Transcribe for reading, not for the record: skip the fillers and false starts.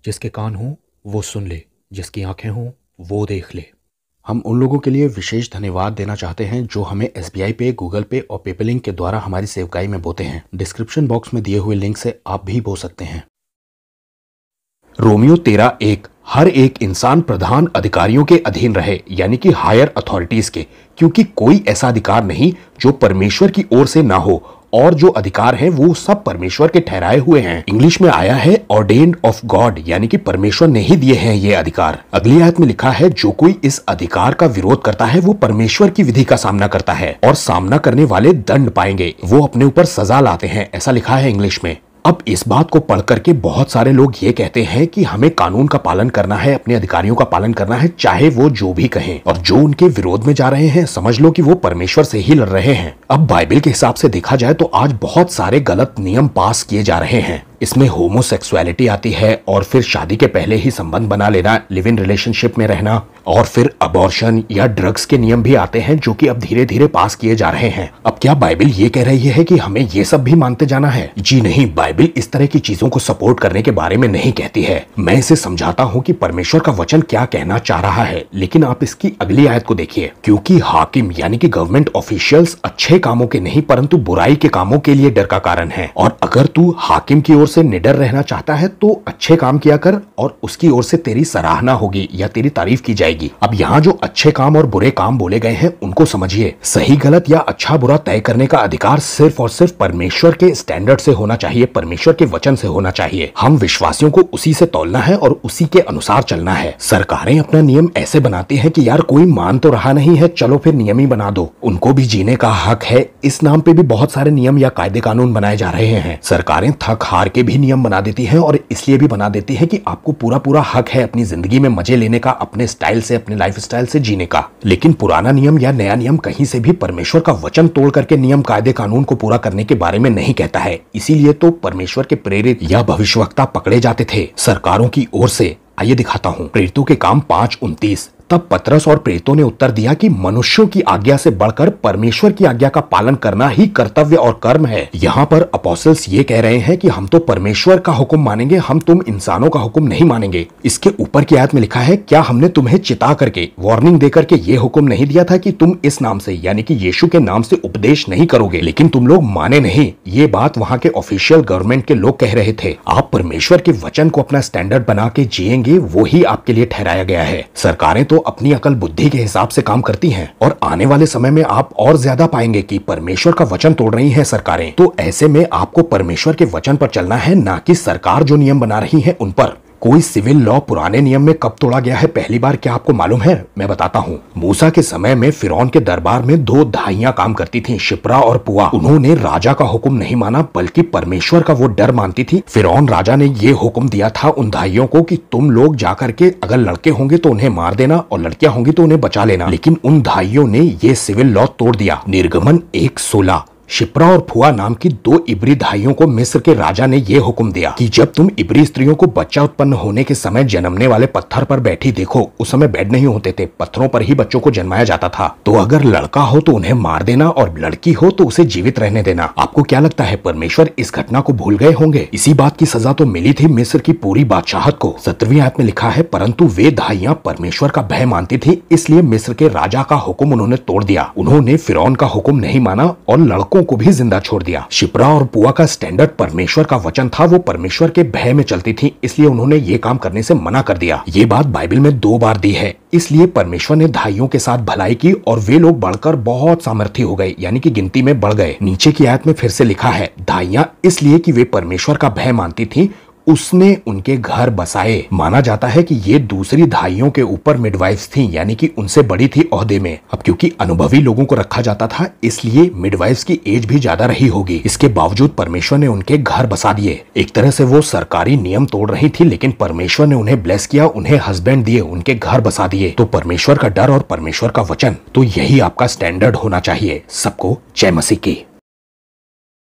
जिसके कान हों वो सुन ले, जिसकी आंखें हों वो देख ले। हम उन लोगों के लिए विशेष धन्यवाद देना चाहते हैं जो हमें SBI पे, गूगल पे और पेपलिंक के द्वारा हमारी सेवकाई में बोते हैं। डिस्क्रिप्शन बॉक्स में दिए हुए लिंक से आप भी बो सकते हैं। रोमियो 13:1 हर एक इंसान प्रधान अधिकारियों के अधीन रहे, यानी कि हायर अथॉरिटीज के, क्योंकि कोई ऐसा अधिकार नहीं जो परमेश्वर की ओर से ना हो, और जो अधिकार हैं वो सब परमेश्वर के ठहराए हुए हैं। इंग्लिश में आया है ऑर्डेन्ड ऑफ गॉड, यानी कि परमेश्वर ने ही दिए हैं ये अधिकार। अगली आयत में लिखा है जो कोई इस अधिकार का विरोध करता है वो परमेश्वर की विधि का सामना करता है, और सामना करने वाले दंड पाएंगे, वो अपने ऊपर सजा लाते हैं, ऐसा लिखा है इंग्लिश में। अब इस बात को पढ़ करके बहुत सारे लोग ये कहते हैं कि हमें कानून का पालन करना है, अपने अधिकारियों का पालन करना है, चाहे वो जो भी कहें, और जो उनके विरोध में जा रहे हैं समझ लो कि वो परमेश्वर से ही लड़ रहे हैं। अब बाइबल के हिसाब से देखा जाए तो आज बहुत सारे गलत नियम पास किए जा रहे हैं। इसमें होमोसेक्सुअलिटी आती है, और फिर शादी के पहले ही संबंध बना लेना, लिव इन रिलेशनशिप में रहना, और फिर अबॉर्शन या ड्रग्स के नियम भी आते हैं जो कि अब धीरे धीरे पास किए जा रहे हैं। अब क्या बाइबल ये कह रही है कि हमें ये सब भी मानते जाना है? जी नहीं, बाइबल इस तरह की चीजों को सपोर्ट करने के बारे में नहीं कहती है। मैं इसे समझाता हूँ कि परमेश्वर का वचन क्या कहना चाह रहा है, लेकिन आप इसकी अगली आयत को देखिए। क्योंकि हाकिम यानी कि गवर्नमेंट ऑफिशियल्स अच्छे कामों के नहीं परंतु बुराई के कामों के लिए डर का कारण है, और अगर तू हाकिम की ओर से निडर रहना चाहता है तो अच्छे काम किया कर, और उसकी ओर से तेरी सराहना होगी या तेरी तारीफ की जाएगी। अब यहाँ जो अच्छे काम और बुरे काम बोले गए हैं उनको समझिए। सही गलत या अच्छा बुरा तय करने का अधिकार सिर्फ और सिर्फ परमेश्वर के स्टैंडर्ड से होना चाहिए, परमेश्वर के वचन से होना चाहिए। हम विश्वासियों को उसी से तौलना है और उसी के अनुसार चलना है। सरकारें अपना नियम ऐसे बनाती है कि यार कोई मान तो रहा नहीं है, चलो फिर नियम ही बना दो। उनको भी जीने का हक है, इस नाम पे भी बहुत सारे नियम या कायदे कानून बनाए जा रहे हैं। सरकारें थक हार के भी नियम बना देती है, और इसलिए भी बना देती है कि आपको पूरा पूरा हक है अपनी जिंदगी में मजे लेने का, अपने स्टाइल से, अपने लाइफ स्टाइल से जीने का। लेकिन पुराना नियम या नया नियम कहीं से भी परमेश्वर का वचन तोड़ करके नियम कायदे कानून को पूरा करने के बारे में नहीं कहता है। इसीलिए तो परमेश्वर के प्रेरित या भविष्यवक्ता पकड़े जाते थे सरकारों की ओर से। आइए दिखाता हूँ प्रेरितों के काम 5:29। तब पतरस और प्रेरितों ने उत्तर दिया कि मनुष्यों की आज्ञा से बढ़कर परमेश्वर की आज्ञा का पालन करना ही कर्तव्य और कर्म है। यहाँ पर अपोस्टल्स ये कह रहे हैं कि हम तो परमेश्वर का हुक्म मानेंगे, हम तुम इंसानों का हुक्म नहीं मानेंगे। इसके ऊपर की आयत में लिखा है, क्या हमने तुम्हें चिता करके, वार्निंग देकर के ये हुक्म नहीं दिया था कि तुम इस नाम से यानी कि यीशु के नाम से उपदेश नहीं करोगे? लेकिन तुम लोग माने नहीं। ये बात वहाँ के ऑफिशियल गवर्नमेंट के लोग कह रहे थे। आप परमेश्वर के वचन को अपना स्टैंडर्ड बना के जिएंगे, वो ही आपके लिए ठहराया गया है। सरकारें तो अपनी अकल बुद्धि के हिसाब से काम करती हैं, और आने वाले समय में आप और ज्यादा पाएंगे कि परमेश्वर का वचन तोड़ रही हैं सरकारें। तो ऐसे में आपको परमेश्वर के वचन पर चलना है, ना कि सरकार जो नियम बना रही है उन पर। कोई सिविल लॉ पुराने नियम में कब तोड़ा गया है पहली बार, क्या आपको मालूम है? मैं बताता हूँ। मूसा के समय में फिरौन के दरबार में 2 दाइयां काम करती थीं, शिप्रा और पुआ। उन्होंने राजा का हुक्म नहीं माना बल्कि परमेश्वर का वो डर मानती थी। फिरौन राजा ने ये हुक्म दिया था उन दाइयों को कि तुम लोग जाकर के अगर लड़के होंगे तो उन्हें मार देना, और लड़कियां होंगी तो उन्हें बचा लेना। लेकिन उन दाइयों ने ये सिविल लॉ तोड़ दिया। निर्गमन 1:16। शिप्रा और फुआ नाम की 2 इब्री भाइयों को मिस्र के राजा ने यह हुक्म दिया कि जब तुम इब्री स्त्रियों को बच्चा उत्पन्न होने के समय जन्मने वाले पत्थर पर बैठी देखो, उस समय बेड नहीं होते थे, पत्थरों पर ही बच्चों को जन्माया जाता था, तो अगर लड़का हो तो उन्हें मार देना और लड़की हो तो उसे जीवित रहने देना। आपको क्या लगता है परमेश्वर इस घटना को भूल गए होंगे? इसी बात की सजा तो मिली थी मिस्र की पूरी बादशाहत को। 17वीं आयत में लिखा है, परंतु वे दाइयां परमेश्वर का भय मानती थी, इसलिए मिस्र के राजा का हुक्म उन्होंने तोड़ दिया। उन्होंने फिरौन का हुक्म नहीं माना और लड़कों को भी जिंदा छोड़ दिया। शिप्रा और पुआ का स्टैंडर्ड परमेश्वर का वचन था, वो परमेश्वर के भय में चलती थी, इसलिए उन्होंने ये काम करने से मना कर दिया। ये बात बाइबल में 2 बार दी है। इसलिए परमेश्वर ने दाइयों के साथ भलाई की और वे लोग बढ़कर बहुत सामर्थी हो गए, यानी कि गिनती में बढ़ गए। नीचे की आयत में फिर से लिखा है, दाइयां इसलिए कि वे परमेश्वर का भय मानती थी, उसने उनके घर बसाए। माना जाता है कि ये दूसरी दाइयों के ऊपर मिडवाइफ्स थीं, यानी कि उनसे बड़ी थी ओहदे में। अब क्योंकि अनुभवी लोगों को रखा जाता था, इसलिए मिडवाइफ्स की एज भी ज्यादा रही होगी। इसके बावजूद परमेश्वर ने उनके घर बसा दिए। एक तरह से वो सरकारी नियम तोड़ रही थी, लेकिन परमेश्वर ने उन्हें ब्लेस किया, उन्हें हस्बैंड दिए, उनके घर बसा दिए। तो परमेश्वर का डर और परमेश्वर का वचन, तो यही आपका स्टैंडर्ड होना चाहिए। सबको जय मसीह की।